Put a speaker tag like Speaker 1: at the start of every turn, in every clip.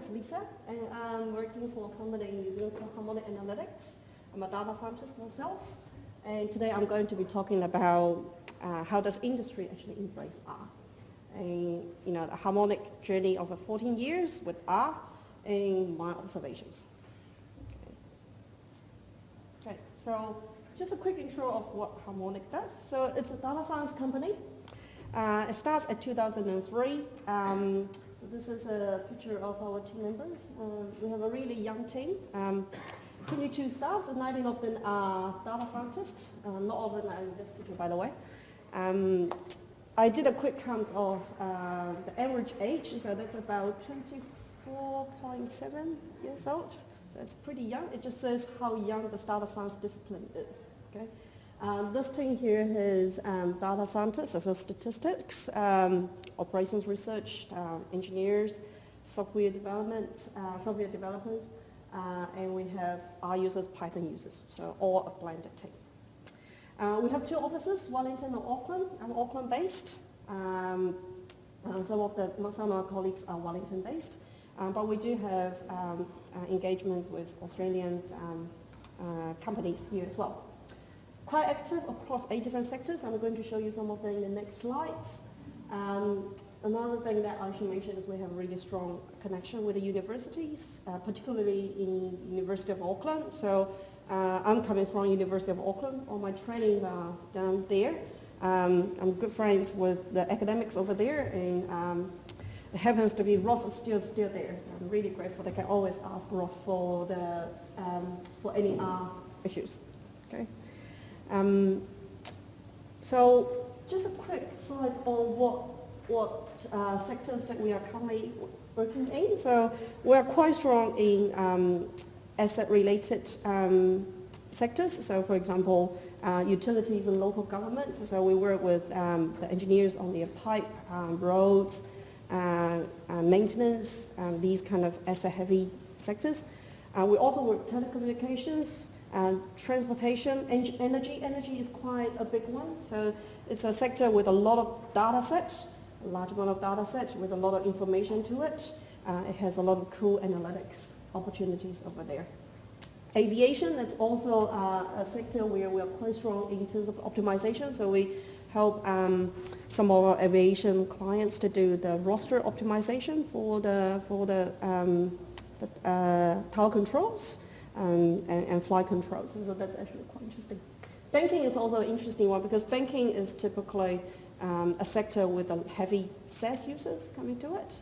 Speaker 1: is Lisa, and I'm working for a company in New Zealand called Harmonic Analytics. I'm a data scientist myself, and today I'm going to be talking about how does industry actually embrace R. And the harmonic journey of 14 years with R and my observations. Okay, so just a quick intro of what Harmonic does. So it's a data science company. It starts at 2003. This is a picture of our team members. We have a really young team. 22 staff, 19 of them are data scientists. Not all of them are in this picture, by the way. I did a quick count of the average age, so that's about 24.7 years old. So it's pretty young. It just says how young the data science discipline is. Okay. This team here has data scientists, so statistics, operations research, engineers, software developers, and we have R users, Python users, so all a blended team. We have two offices, Wellington and Auckland. I'm Auckland based. Some of our colleagues are Wellington based, but we do have engagements with Australian companies here as well. Quite active across 8 different sectors. I'm going to show you some of them in the next slides. Another thing that I should mention is we have a really strong connection with the universities, particularly in University of Auckland. So I'm coming from University of Auckland. All my trainings are down there. I'm good friends with the academics over there, and it happens to be Ross is still there. So I'm really grateful. They can always ask Ross for any issues. Okay. So just a quick slide on what sectors that we are currently working in. So we are quite strong in asset-related sectors. So for example, utilities and local government. So we work with the engineers on their pipe, roads, maintenance, these kind of asset-heavy sectors. We also work with telecommunications, transportation, energy. Energy is quite a big one. So it's a sector with a lot of data sets, a large amount of data sets with a lot of information to it. It has a lot of cool analytics opportunities over there. Aviation, that's also a sector where we are quite strong in terms of optimization. So we help some of our aviation clients to do the roster optimization for the tower controls and flight controls. So that's actually quite interesting. Banking is also an interesting one because banking is typically a sector with a heavy SaaS users coming to it.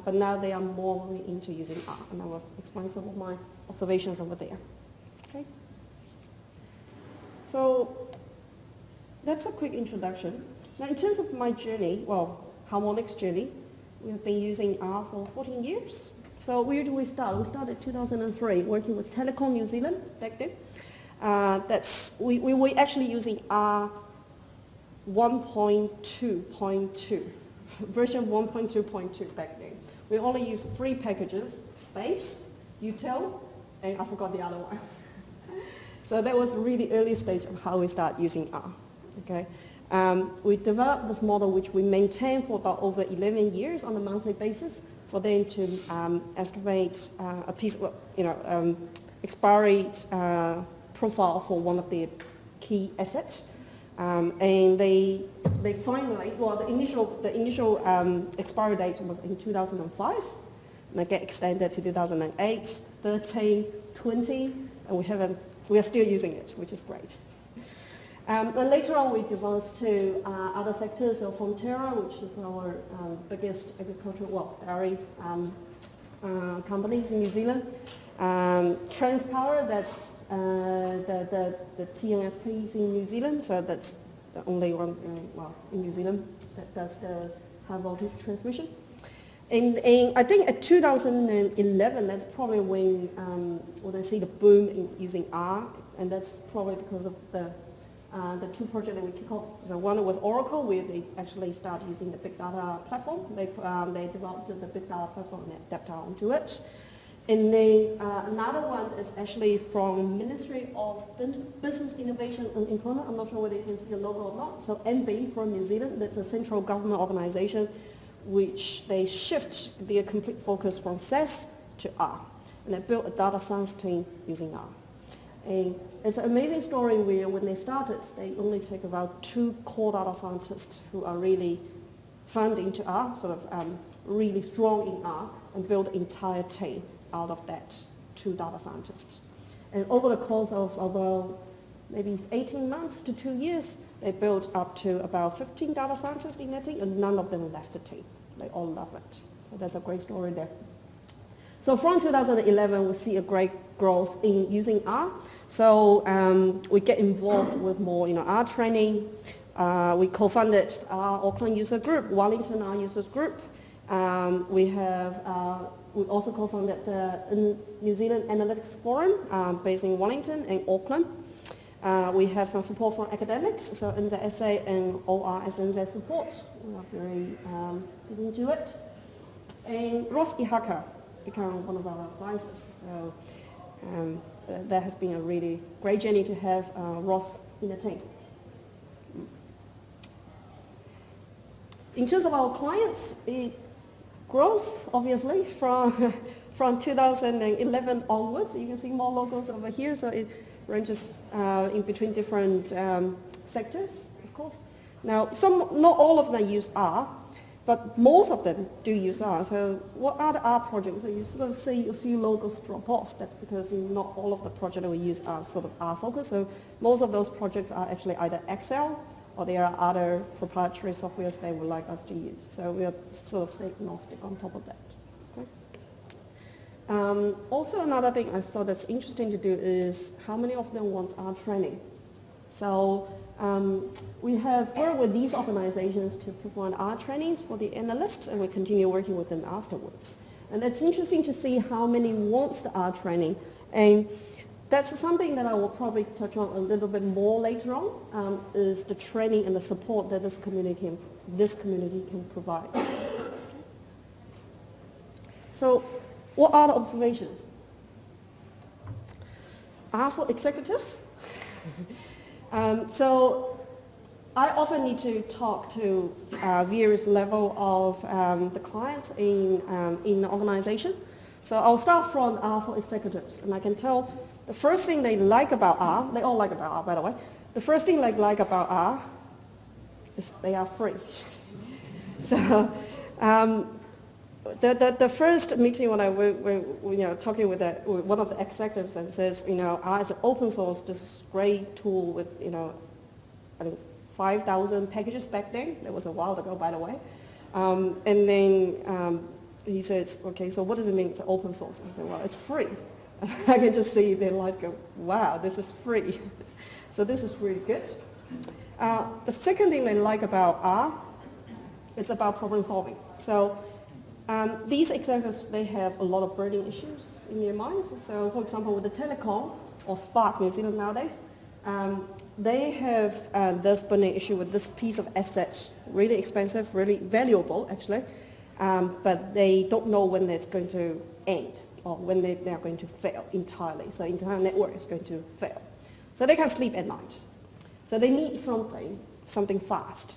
Speaker 1: But now they are more into using R, and I will explain some of my observations over there. Okay. So that's a quick introduction. Now in terms of my journey, Harmonic's journey, we have been using R for 14 years. So where do we start? We started in 2003 working with Telecom New Zealand back then. We were actually using R 1.2.2, version 1.2.2 back then. We only used 3 packages, base, util, and I forgot the other one. So that was a really early stage of how we start using R. Okay. We developed this model which we maintained for about over 11 years on a monthly basis for them to estimate a piece of, expiry profile for one of their key assets. And they finally, the initial expiry date was in 2005, and it got extended to 2008, 13, 20, and we are still using it, which is great. And later on, we developed to other sectors. So Fonterra, which is our biggest agricultural, dairy companies in New Zealand. Transpower, that's the TNSPs in New Zealand. So that's the only one, in New Zealand that does the high voltage transmission. And I think at 2011, that's probably when I see the boom in using R, and that's probably because of the 2 projects that we kick off. So one with Oracle, where they actually start using the big data platform. They developed the big data platform and adapted onto it. And then another one is actually from Ministry of Business Innovation and Employment. I'm not sure whether you can see the logo or not. So MB from New Zealand, that's a central government organization which they shift their complete focus from SaaS to R. And they built a data science team using R. And it's an amazing story where when they started, they only take about 2 core data scientists who are really fund into R, sort of really strong in R, and build an entire team out of that 2 data scientists. And over the course of about maybe 18 months to 2 years, they built up to about 15 data scientists in that team, and none of them left the team. They all love it. So that's a great story there. So from 2011, we see a great growth in using R. So we get involved with more, R training. We co-funded our Auckland user group, Wellington R users group. We also co-founded the New Zealand Analytics Forum based in Wellington and Auckland. We have some support from academics, so NZSA and ORSNZ support. We are very big into it. And Ross Ihaka became one of our advisors. So that has been a really great journey to have Ross in the team. In terms of our clients, it grows obviously from 2011 onwards. You can see more logos over here, so it ranges in between different sectors, of course. Now, not all of them use R, but most of them do use R. So what are the R projects? So you sort of see a few logos drop off. That's because not all of the projects we use are sort of R focused. So most of those projects are actually either Excel or there are other proprietary softwares they would like us to use. So we are sort of agnostic on top of that. Okay. Also another thing I thought that's interesting to do is how many of them want R training. So we have worked with these organizations to perform R trainings for the analysts, and we continue working with them afterwards. And it's interesting to see how many wants the R training. And that's something that I will probably touch on a little bit more later on, is the training and the support that this community can provide. So what are the observations? R for executives. So I often need to talk to various level of the clients in the organization. So I'll start from R for executives, and I can tell the first thing they like about R, they all like about R, by the way. The first thing they like about R is they are free. So the first meeting when I were talking with one of the executives, and says, R is an open source, this great tool with, I think 5,000 packages back then. That was a while ago, by the way. And then he says, okay, so what does it mean it's open source? I said, well, it's free. I can just see their lights go, wow, this is free. So this is really good. The second thing they like about R, it's about problem solving. So these executives, they have a lot of burning issues in their minds. So for example, with the telecom or Spark New Zealand nowadays, they have this burning issue with this piece of asset, really expensive, really valuable actually, but they don't know when it's going to end or when they are going to fail entirely. So entire network is going to fail. So they can't sleep at night. So they need something fast.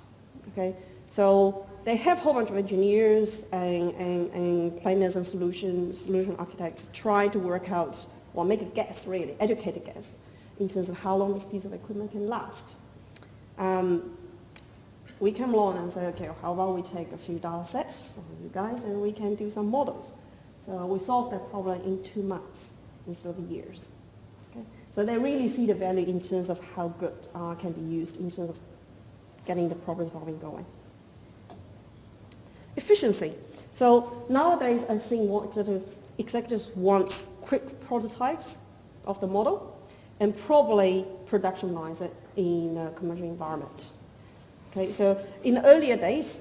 Speaker 1: Okay? So they have a whole bunch of engineers and planners and solution architects trying to work out, or make a guess really, educate a guess, in terms of how long this piece of equipment can last. We come along and say, okay, how about we take a few data sets from you guys and we can do some models. So we solve that problem in 2 months instead of years. Okay? So they really see the value in terms of how good R can be used in terms of getting the problem solving going. Efficiency. So nowadays I think what executives want quick prototypes of the model and probably productionize it in a commercial environment. Okay, so in the earlier days,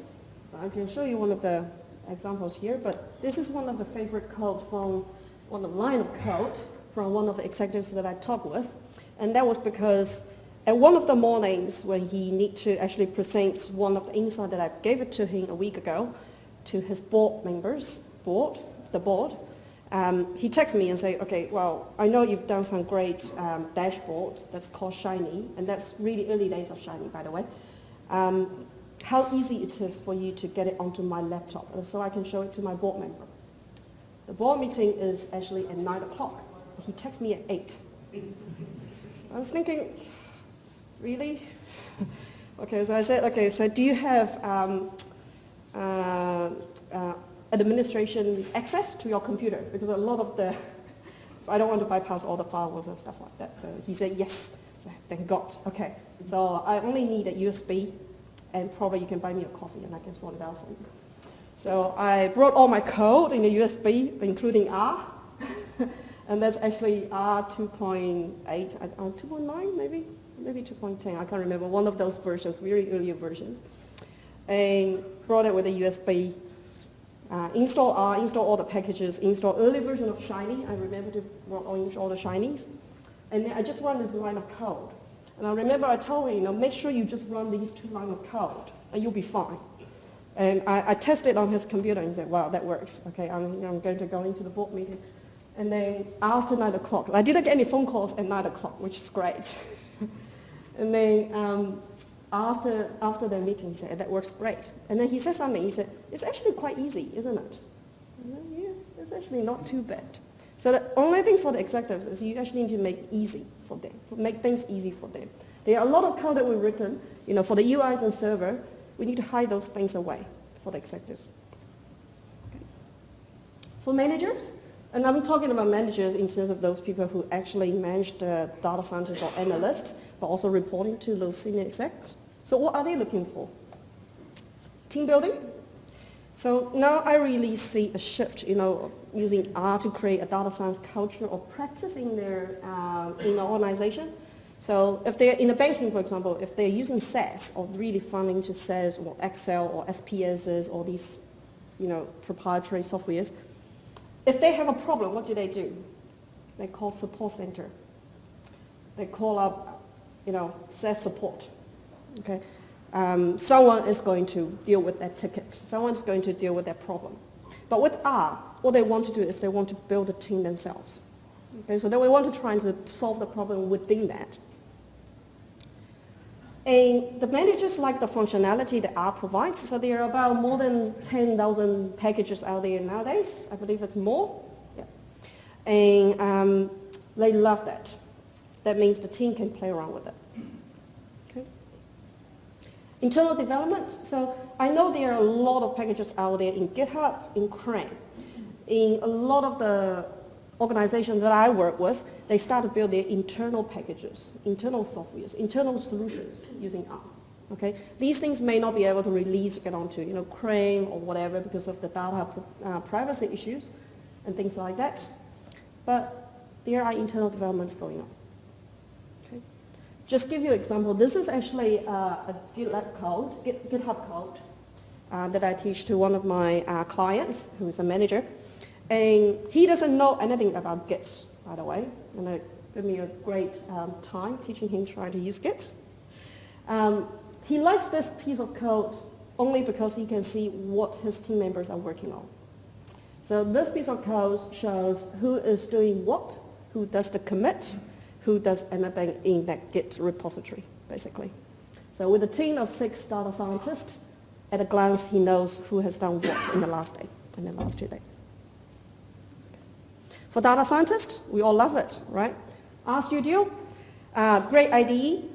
Speaker 1: I can show you one of the examples here, but this is one of the favorite code from one of the line of code from one of the executives that I talked with, and that was because at one of the mornings when he need to actually present one of the insights that I gave it to him a week ago to his board members, the board, he texted me and said, okay, well, I know you've done some great dashboard that's called RShiny, and that's really early days of RShiny, by the way. How easy it is for you to get it onto my laptop so I can show it to my board member. The board meeting is actually at 9 o'clock. He texts me at 8. I was thinking, really? Okay, so I said, okay, so do you have administration access to your computer? Because a lot of the, I don't want to bypass all the firewalls and stuff like that. So he said, yes. So thank God. Okay, so I only need a USB, and probably you can buy me a coffee and I can sort it out for you. So I brought all my code in a USB, including R. And that's actually R 2.8, 2.9 maybe 2.10, I can't remember, one of those versions, very earlier versions. And brought it with a USB, install R, install all the packages, install early version of Shiny. I remember to install the Shinies. And then I just run this line of code. And I remember I told him, make sure you just run these 2 lines of code and you'll be fine. And I tested on his computer and said, wow, that works. Okay, I'm going to go into the board meeting. And then after 9 o'clock, I didn't get any phone calls at 9 o'clock, which is great. And then after the meeting, he said, that works great. And then he said something, he said, it's actually quite easy, isn't it? And then, yeah, it's actually not too bad. So the only thing for the executives is you actually need to make easy for them, make things easy for them. There are a lot of code that we've written, for the UIs and server, we need to hide those things away for the executives. Okay. For managers, and I'm talking about managers in terms of those people who actually manage the data scientists or analysts, but also reporting to those senior execs. So what are they looking for? Team building. So now I really see a shift, of using R to create a data science culture or practice in their organization. So if they're in a banking, for example, if they're using SAS or really funding to SAS or Excel or SPSS or these, proprietary softwares, if they have a problem, what do? They call support center. They call up, SAS support. Okay, someone is going to deal with that ticket. Someone's going to deal with that problem. But with R, what they want to do is they want to build a team themselves. Okay, so then we want to try to solve the problem within that. And the managers like the functionality that R provides. So there are about more than 10,000 packages out there nowadays. I believe it's more. Yeah. And they love that. So that means the team can play around with it. Okay. Internal development. So I know there are a lot of packages out there in GitHub, in Crane. In a lot of the organizations that I work with, they start to build their internal packages, internal softwares, internal solutions using R. Okay, these things may not be able to release, get onto Crane or whatever because of the data privacy issues and things like that. But there are internal developments going on. Okay, just give you an example. This is actually a GitLab code, GitHub code that I teach to one of my clients who is a manager. And he doesn't know anything about Git, by the way. And it gave me a great time teaching him trying to use Git. He likes this piece of code only because he can see what his team members are working on. So this piece of code shows who is doing what, who does the commit, who does anything in that Git repository, basically. So with a team of 6 data scientists, at a glance he knows who has done what in the last day, in the last 2 days. For data scientists, we all love it, right? RStudio, great IDE.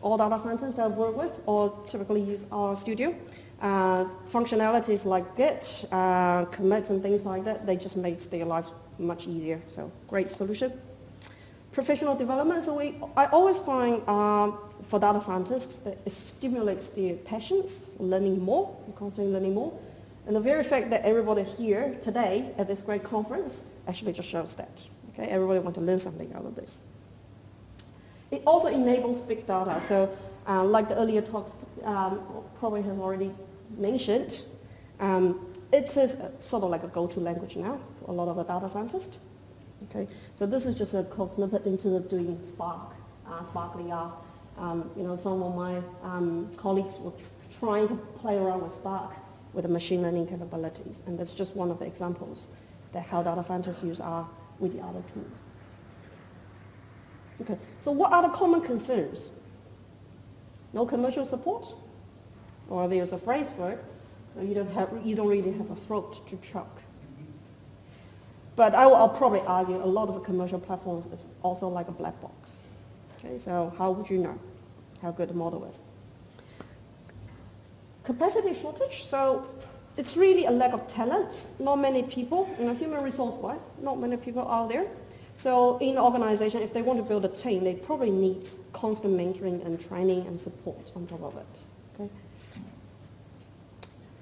Speaker 1: All data scientists that I work with all typically use RStudio. Functionalities like Git, commits and things like that, they just make their life much easier. So great solution. Professional development, so I always find for data scientists that it stimulates their passions for learning more, constantly learning more. And the very fact that everybody here today at this great conference actually just shows that. Okay, everybody wants to learn something out of this. It also enables big data. So like the earlier talks probably have already mentioned, it is sort of like a go-to language now for a lot of the data scientists. Okay, so this is just a code snippet into doing Spark, Sparkly R. Some of my colleagues were trying to play around with Spark with the machine learning capabilities, and that's just one of the examples that how data scientists use R with the other tools. Okay, so what are the common concerns? No commercial support, or there's a phrase for it. You don't really have a throat to choke. But I'll probably argue a lot of the commercial platforms is also like a black box. Okay, so how would you know how good the model is? Capacity shortage, so it's really a lack of talent. Not many people, human resource-wise, not many people out there. So in the organization, if they want to build a team, they probably need constant mentoring and training and support on top of it. Okay.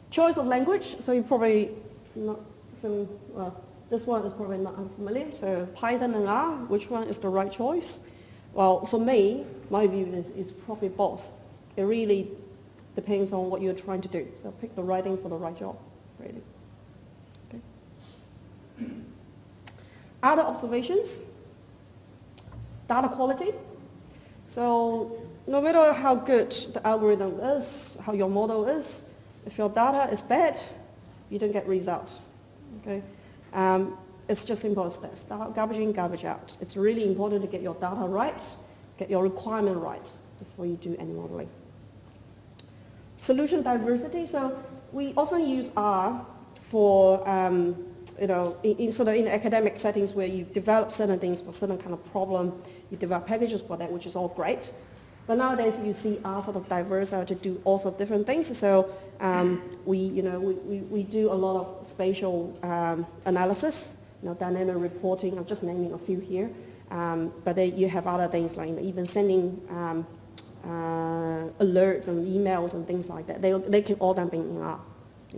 Speaker 1: Choice of language, so you're probably not feeling, well, this one is probably not unfamiliar. So Python and R, which one is the right choice? Well, for me, my view is it's probably both. It really depends on what you're trying to do. So pick the right thing for the right job, really. Okay. Other observations, data quality. So no matter how good the algorithm is, how your model is, if your data is bad, you don't get results. Okay? It's just simple as this, garbage in, garbage out. It's really important to get your data right, get your requirement right before you do any modeling. Solution diversity, so we often use R for, in academic settings where you develop certain things for certain kind of problem, you develop packages for that, which is all great. But nowadays you see R sort of diverse out to do all sorts of different things. So we do a lot of spatial analysis, dynamic reporting. I'm just naming a few here. But then you have other things like even sending alerts and emails and things like that. They can all be in R.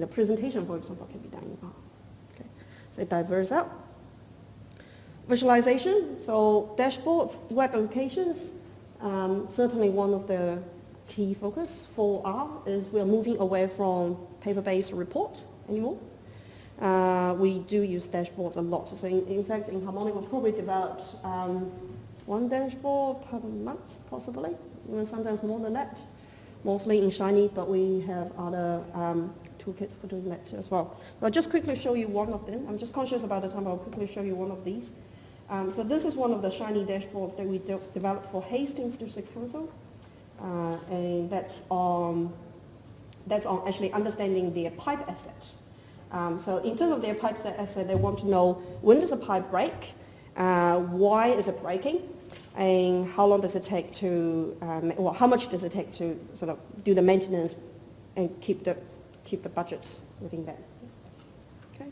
Speaker 1: Presentation, for example, can be done in R. Okay. So it diverse out. Visualization, so dashboards, web applications. Certainly one of the key focus for R is we are moving away from paper-based report anymore. We do use dashboards a lot. So in fact, in Harmonic, we've probably developed one dashboard per month, possibly, even sometimes more than that. Mostly in RShiny, but we have other toolkits for doing that as well. So I'll just quickly show you one of them. I'm just conscious about the time, but I'll quickly show you one of these. So this is one of the RShiny dashboards that we developed for Hastings District Council. And that's on actually understanding their pipe asset. So in terms of their pipe asset, they want to know when does a pipe break, why is it breaking, and how long does it take to, how much does it take to sort of do the maintenance and keep the budgets within that. Okay.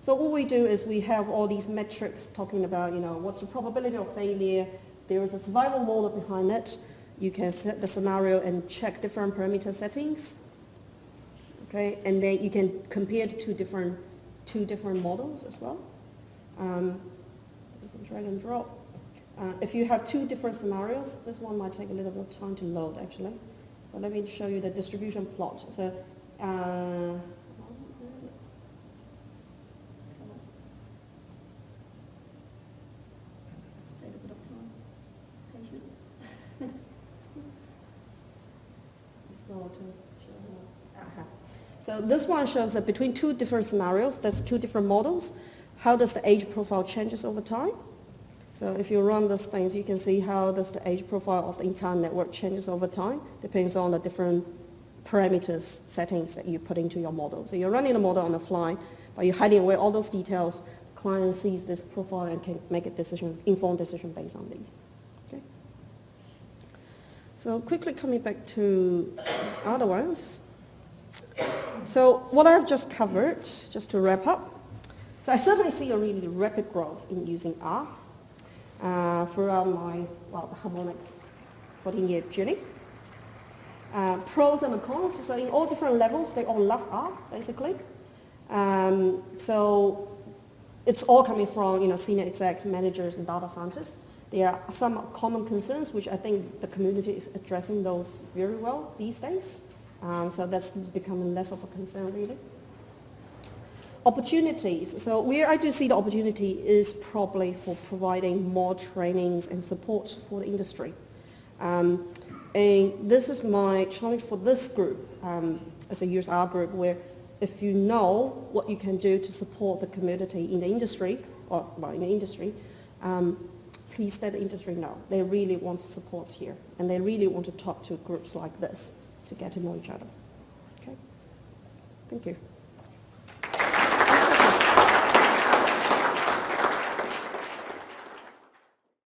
Speaker 1: So what we do is we have all these metrics talking about, what's the probability of failure. There is a survival model behind it. You can set the scenario and check different parameter settings. Okay, and then you can compare the two different models as well. You can drag and drop. If you have two different scenarios, this one might take a little bit of time to load actually. But let me show you the distribution plot. So, just take a bit of time. Patience. It's not to show. So this one shows that between two different scenarios, that's two different models, how does the age profile changes over time? So if you run these things, you can see how does the age profile of the entire network changes over time, depends on the different parameters, settings that you put into your model. So you're running the model on the fly, but you're hiding away all those details. Client sees this profile and can make a decision, informed decision based on these. Okay. So quickly coming back to other ones. So what I've just covered, just to wrap up, so I certainly see a really rapid growth in using R throughout my, the Harmonic's 14-year journey. Pros and cons, so in all different levels, they all love R, basically. So it's all coming from, senior execs, managers, and data scientists. There are some common concerns, which I think the community is addressing those very well these days. So that's becoming less of a concern, really. Opportunities. So where I do see the opportunity is probably for providing more trainings and support for the industry. And this is my challenge for this group, as a USR group, where if you know what you can do to support the community in the industry, please let the industry know. They really want support here, and they really want to talk to groups like this to get to know each other. Okay, thank you.